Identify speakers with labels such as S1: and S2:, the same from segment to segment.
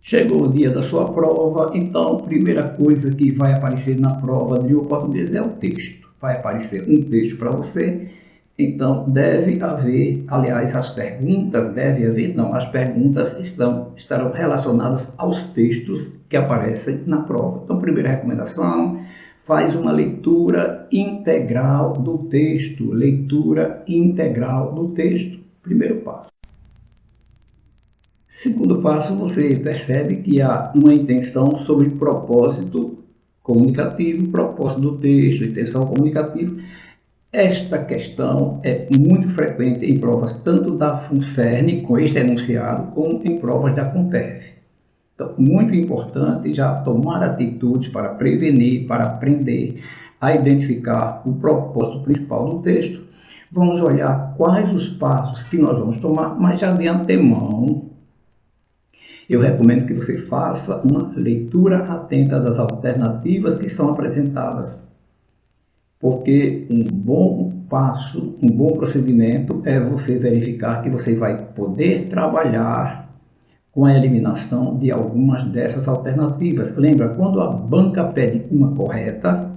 S1: Chegou o dia da sua prova, então a primeira coisa que vai aparecer na prova de língua portuguesa é o texto. Vai aparecer um texto para você, então deve haver, aliás, as perguntas estarão relacionadas aos textos que aparecem na prova. Então, primeira recomendação, faz uma leitura integral do texto. Leitura integral do texto, primeiro passo. Segundo passo, você percebe que há uma intenção sobre propósito comunicativo, propósito do texto, intenção comunicativa. Esta questão é muito frequente em provas tanto da FUNCERN, com este enunciado, como em provas da CONPEV. Então, muito importante já tomar atitudes para prevenir, para aprender a identificar o propósito principal do texto. Vamos olhar quais os passos que nós vamos tomar, mas já de antemão, eu recomendo que você faça uma leitura atenta das alternativas que são apresentadas, porque um bom passo, um bom procedimento é você verificar que você vai poder trabalhar com a eliminação de algumas dessas alternativas. Lembra, quando a banca pede uma correta,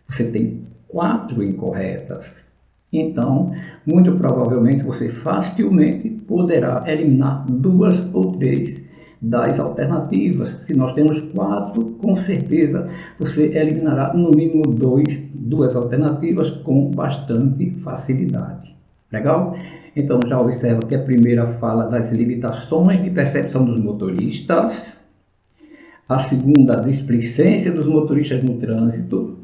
S1: você tem 4 incorretas. Então, muito provavelmente você facilmente poderá eliminar 2 ou 3 das alternativas. Se nós temos 4, com certeza você eliminará no mínimo 2 alternativas com bastante facilidade. Legal? Então já observa que a primeira fala das limitações de percepção dos motoristas, a segunda, a displicência dos motoristas no trânsito,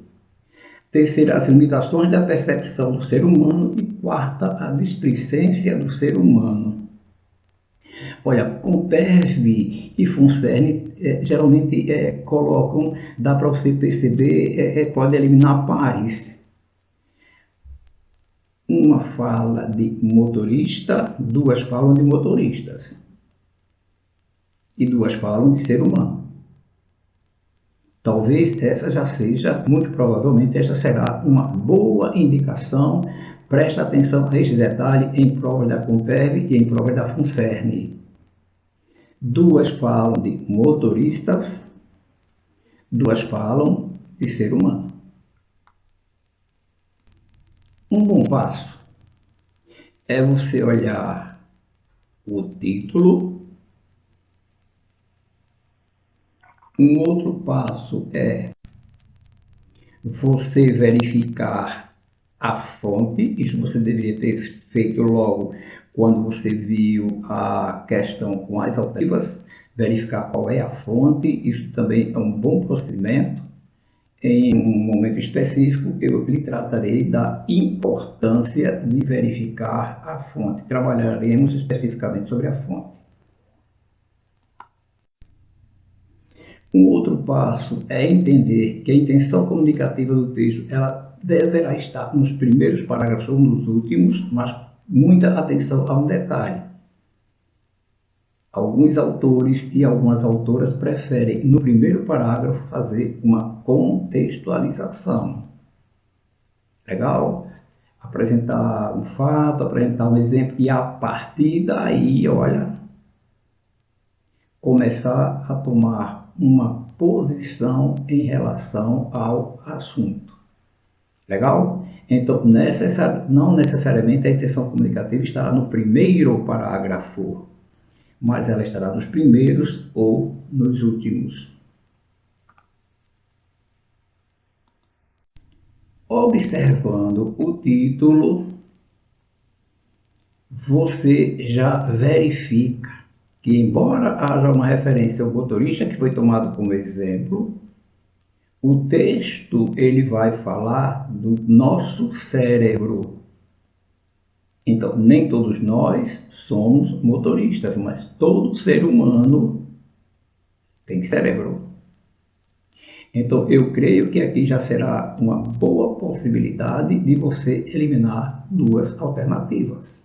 S1: terceira, as limitações da percepção do ser humano e quarta, a displicência do ser humano. Olha, CONPEV e FUNCERN geralmente colocam, dá para você perceber, pode eliminar pares. Uma fala de motorista, 2 falam de motoristas e 2 falam de ser humano. Talvez essa já seja, muito provavelmente, essa será uma boa indicação. Presta atenção a este detalhe em provas da CONPEV e em provas da FUNCERN. 2 falam de motoristas, 2 falam de ser humano. Um bom passo é você olhar o título. Um outro passo é você verificar a fonte. Isso você deveria ter feito logo quando você viu a questão com as alternativas. Verificar qual é a fonte. Isso também é um bom procedimento. Em um momento específico, eu lhe tratarei da importância de verificar a fonte. Trabalharemos especificamente sobre a fonte. Um outro passo é entender que a intenção comunicativa do texto ela deverá estar nos primeiros parágrafos ou nos últimos, mas muita atenção a um detalhe. Alguns autores e algumas autoras preferem, no primeiro parágrafo, fazer uma contextualização. Legal? Apresentar um fato, apresentar um exemplo e, a partir daí, olha, começar a tomar uma posição em relação ao assunto. Legal? Então, não necessariamente a intenção comunicativa estará no primeiro parágrafo, mas ela estará nos primeiros ou nos últimos. Observando o título, você já verifica que, embora haja uma referência ao motorista que foi tomado como exemplo, o texto ele vai falar do nosso cérebro. Então, nem todos nós somos motoristas, mas todo ser humano tem cérebro. Então, eu creio que aqui já será uma boa possibilidade de você eliminar 2 alternativas.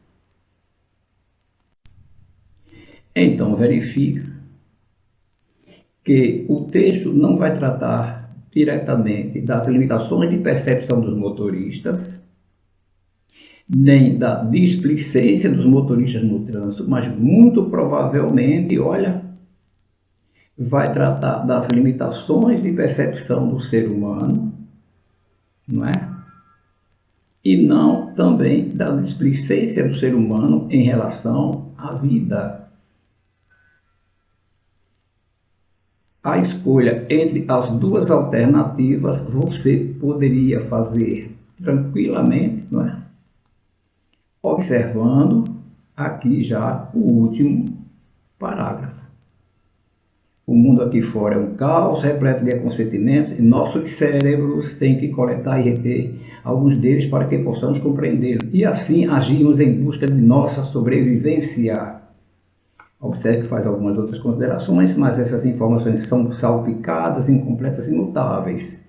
S1: Então, verifique que o texto não vai tratar diretamente das limitações de percepção dos motoristas, nem da displicência dos motoristas no trânsito, mas muito provavelmente, olha, vai tratar das limitações de percepção do ser humano, não é? E não também da displicência do ser humano em relação à vida. A escolha entre as duas alternativas você poderia fazer tranquilamente, não é? Observando aqui já o último parágrafo. O mundo aqui fora é um caos, repleto de consentimentos, e nossos cérebros têm que coletar e reter alguns deles para que possamos compreendê-los. E assim agimos em busca de nossa sobrevivência. Observe que faz algumas outras considerações, mas essas informações são salpicadas, incompletas e imutáveis.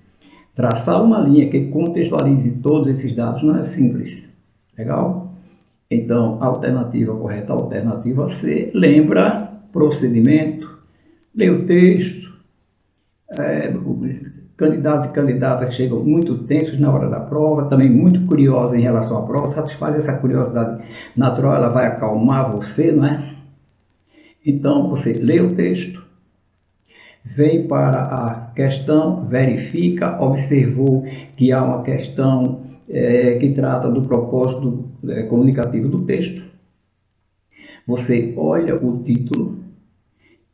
S1: Traçar uma linha que contextualize todos esses dados não é simples. Legal? Então, a alternativa correta, a alternativa C, lembra procedimento, lê o texto, candidatos e candidatas chegam muito tensos na hora da prova, também muito curiosos em relação à prova, satisfaz essa curiosidade natural, ela vai acalmar você, não é? Então, você lê o texto, vem para a questão, verifica, observou que há uma questão que trata do propósito comunicativo do texto. Você olha o título,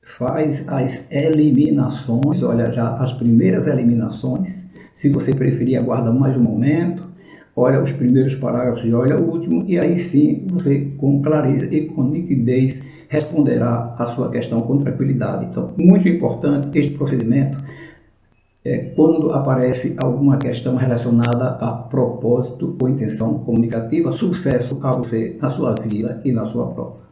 S1: faz as eliminações, olha já as primeiras eliminações. Se você preferir, aguarda mais um momento, olha os primeiros parágrafos e olha o último, e aí sim você, com clareza e com nitidez, responderá a sua questão com tranquilidade. Então, muito importante este procedimento quando aparece alguma questão relacionada a propósito ou intenção comunicativa. Sucesso a você na sua vida e na sua prova.